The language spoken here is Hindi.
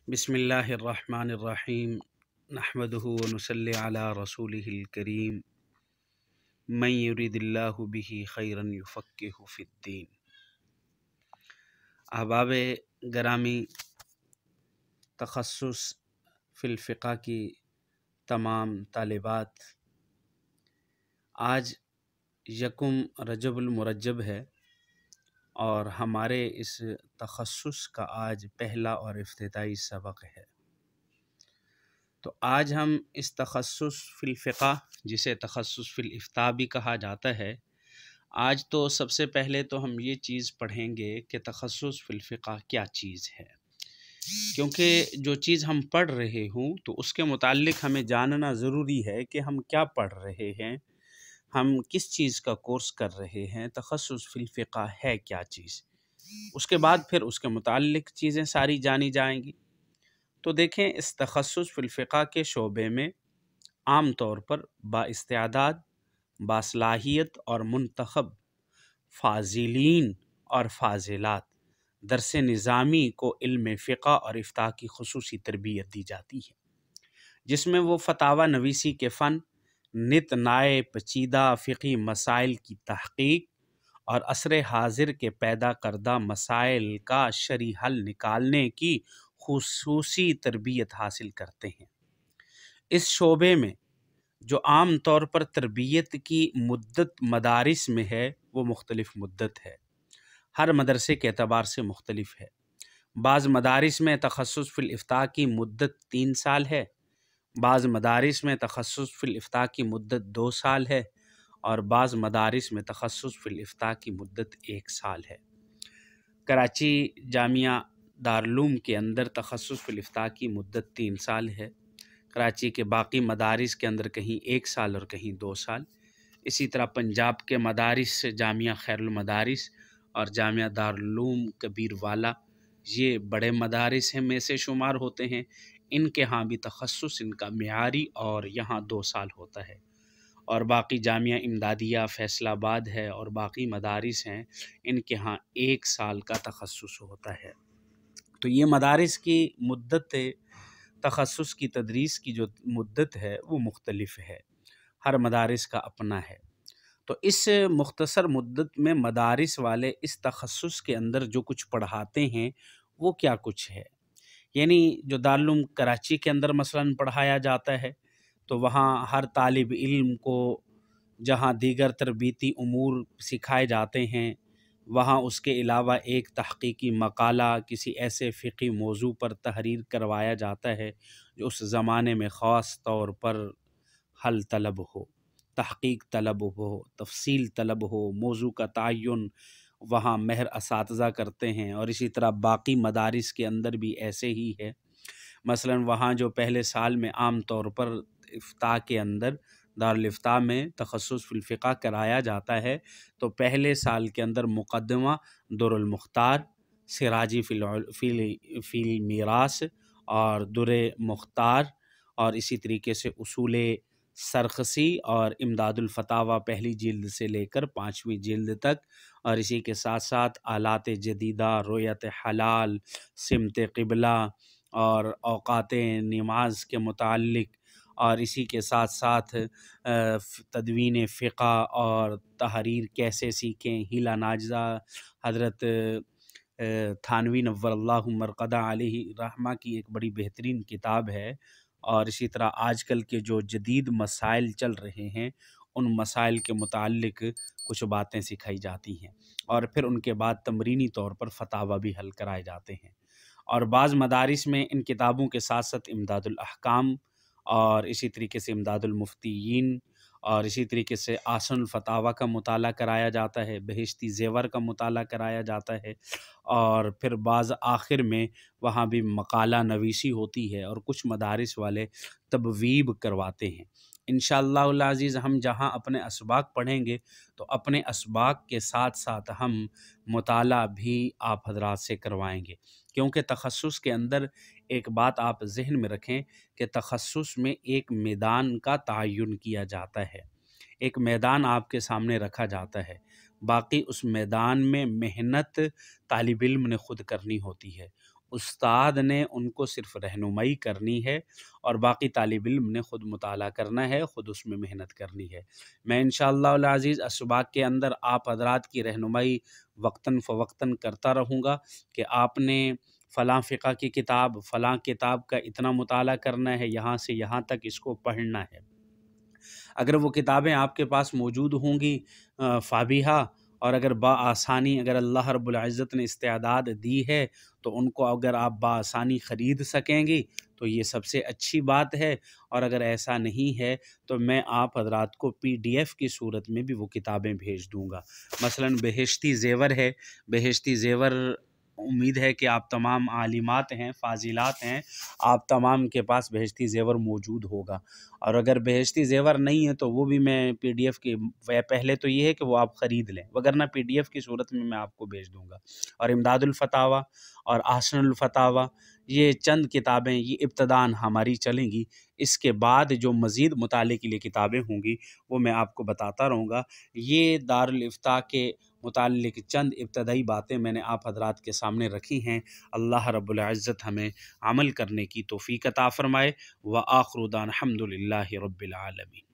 बिस्मिल्लाहिर्रहमानिर्रहीम नहमदुहु व नुसल्ली अला रसूलिहिल करीम मन युरिदिल्लाहु बिही खैरन युफ़क्किहु फ़िद्दीन। अहबाब गरामी, तखस्सुस फ़िल फ़िक़्ह की तमाम तालिबात, आज यकुम रजबुल मुरज्जब है और हमारे इस तखस्सुस का आज पहला और इफ्तिताई सबक है। तो आज हम इस तखस्सुस फ़िल फ़िक़्ह, जिसे तखस्सुस फ़िल इफ़्ता भी कहा जाता है, आज तो सबसे पहले तो हम ये चीज़ पढ़ेंगे कि तखस्सुस फ़िल फ़िक़्ह क्या चीज़ है। क्योंकि जो चीज़ हम पढ़ रहे हों तो उसके मुताल्लिक़ हमें जानना ज़रूरी है कि हम क्या पढ़ रहे हैं, हम किस चीज़ का कोर्स कर रहे हैं, तखस्सुस फ़िल फ़िक़्ह है क्या चीज़। उसके बाद फिर उसके मुताल्लिक़ चीज़ें सारी जानी जाएंगी। तो देखें, इस तखस्सुस फ़िल फ़िक़्ह के शोबे में आम तौर पर बाइस्तेदाद, बासलाहियत और मुंतखब फ़ाज़िलीन और फ़ाज़िलात दरस निज़ामी को इल्म फ़िक़्ह और इफ़्ता की ख़ुसूसी तरबियत दी जाती है, जिसमें वो फ़तावा नवीसी के फ़न, नित नाए पेचीदा फ़िक़ही मसाइल की तहक़ीक़ और असर हाज़िर के पैदा करदा मसाइल का शरई हल निकालने की ख़ुसूसी तरबियत हासिल करते हैं। इस शोबे में जो आम तौर पर तरबियत की मुद्दत मदारिस में है वो मुख्तलिफ़ मुद्दत है, हर मदरसे के एतबार से मुख्तलिफ़ है। बाज़ मदारिस में तखस्सुस फ़िल इफ़्ता की मुद्दत 3 साल है, बाज़ मदारिस में तखस्सुस फ़िल इफ़्ता की मुद्दत 2 साल है और बाज़ मदारिस में तखस्सुस फ़िल इफ़्ता की मुद्दत 1 साल है। कराची जामिया दारुल के अंदर तखस्सुस फ़िल इफ़्ता की मुद्दत 3 साल है। कराची के बाकी मदारिस के अंदर कहीं 1 साल और कहीं 2 साल। इसी तरह पंजाब के मदारिस जामिया खैरुल मदारिस और जामिया दारुल कबीरवाला, ये बड़े मदारिस हैं में से शुमार होते हैं। इनके यहाँ भी तखस्सुस इनका मियारी और यहाँ 2 साल होता है। और बाकी जामिया इमदादिया फैसलाबाद है और बाकी मदारिस हैं, इनके यहाँ 1 साल का तखस्सुस होता है। तो ये मदारिस की मुद्दत, तखस्सुस की तदरीस की जो मुद्दत है वो मुख्तलिफ़ है, हर मदारिस का अपना है। तो इस मुख्तसर मुद्दत में मदारिस वाले इस तखस्सुस के अंदर जो कुछ पढ़ाते हैं वो क्या कुछ है। यानी जो दारुल कराची के अंदर मसलन पढ़ाया जाता है तो वहाँ हर तालिब इल्म को जहाँ दीगर तरबीती उमूर सिखाए जाते हैं, वहाँ उसके अलावा एक तहक़ीक़ी मक़ाला किसी ऐसे फ़िक़ही मौज़ू पर तहरीर करवाया जाता है जो उस ज़माने में ख़ास तौर पर हल तलब हो, तहक़ीक़ तलब हो, तफ़सील तलब हो, मौज़ू का तयन वहाँ महर असातिज़ा करते हैं। और इसी तरह बाकी मदारिस के अंदर भी ऐसे ही है। मसलन वहाँ जो पहले साल में आम तौर पर इफ़्ता के अंदर दारुल इफ़्ता में तखस्सुस फ़िल फ़िक़्ह कराया जाता है, तो पहले साल के अंदर मुक़द्दमा दुरुल मुख्तार, सिराजी फ़िल मीरास और दुर्रे मुख्तार और इसी तरीके से उसूले सरखसी और इमदादुल फ़तावा पहली जिल्द से लेकर 5वीं जिल्द तक, और इसी के साथ साथ आलात जदीदा, रोयत हलाल, सिमत क़िबला और औक़ात नमाज के मुताल्लिक़, और इसी के साथ साथ तदवीन फ़िक़्ह और तहरीर कैसे सीखें, हिला नाज़ा हज़रत थानवी नव्वरल्लाहु मरक़दा अलैहि रहमा की एक बड़ी बेहतरीन किताब है। और इसी तरह आजकल के जो जदीद मसाइल चल रहे हैं उन मसाइल के मुताल्लिक़ कुछ बातें सिखाई जाती हैं और फिर उनके बाद तमरीनी तौर पर फ़तावा भी हल कराए जाते हैं। और बाज़ मदारिस में इन किताबों के साथ साथ इमदादुल अहकाम और इसी तरीके से इमदादुल मुफ्तीयीन और इसी तरीके से आसनुल फ़तावा का मुताला कराया जाता है, बहिश्ती ज़ेवर का मुताला कराया जाता है और फिर बाज़ आखिर में वहाँ भी मक़ाला नवीसी होती है और कुछ मदारिस वाले तबवीब करवाते हैं। इंशाअल्लाहुल अज़ीज़ हम जहाँ अपने असबाक पढ़ेंगे तो अपने असबाक के साथ साथ हम मुताला भी आप हज़रात से करवाएंगे, क्योंकि तखस्सुस के अंदर एक बात आप ज़हन में रखें कि तखस्सुस में एक मैदान का तयन किया जाता है, एक मैदान आपके सामने रखा जाता है, बाकी उस मैदान में मेहनत तालिब इल्म ने ख़ुद करनी होती है। उस्ताद ने उनको सिर्फ़ रहनुमाई करनी है और बाकी तालिब इल्म ने ख़ुद मुताला करना है, ख़ुद उसमें मेहनत करनी है। मैं इंशाअल्लाह अल अज़ीज़ असबाक़ के अंदर आप हज़रात की रहनुमाई वक्तन फ़वक्तन करता रहूँगा कि आपने फ़लाँ फ़िक़्ह की किताब, फ़लाँ किताब का इतना मुताला करना है, यहाँ से यहाँ तक इसको पढ़ना है। अगर वो किताबें आपके पास मौजूद होंगी फ़ाबिहा, और अगर बआसानी अगर अल्लाह रब्बुल इज़्ज़त ने इस्तेअदाद दी है तो उनको अगर आप बआसानी ख़रीद सकेंगी तो ये सबसे अच्छी बात है। और अगर ऐसा नहीं है तो मैं आप हज़रात को PDF की सूरत में भी वो किताबें भेज दूँगा। मसलन बेहिश्ती ज़ेवर है, बेहिश्ती ज़ेवर उम्मीद है कि आप तमाम आलिमात हैं, फ़ाज़िलात हैं, आप तमाम के पास बेहिश्ती ज़ेवर मौजूद होगा। और अगर बेहिश्ती ज़ेवर नहीं है तो वो भी मैं PDF की पहले तो ये है कि वो आप ख़रीद लें, वगरना PDF की सूरत में मैं आपको भेज दूँगा। और इमदादुल फ़तावा और अहसनुल फ़तावा, ये चंद किताबें ये इब्तदाअन हमारी चलेंगी। इसके बाद जो मज़ीद मुताले के लिए किताबें होंगी वो मैं आपको बताता रहूँगा। ये दारुल इफ्ता के मुताल्लिक़ चंद इब्तदाई बातें मैंने आप हज़रात के सामने रखी हैं। अल्लाह रब्बुल इज़्ज़त हमें अमल करने की तौफ़ीक़ अता फ़रमाए। व आख़िरु दाना अल्हम्दुलिल्लाहि रब्बिल आलमीन।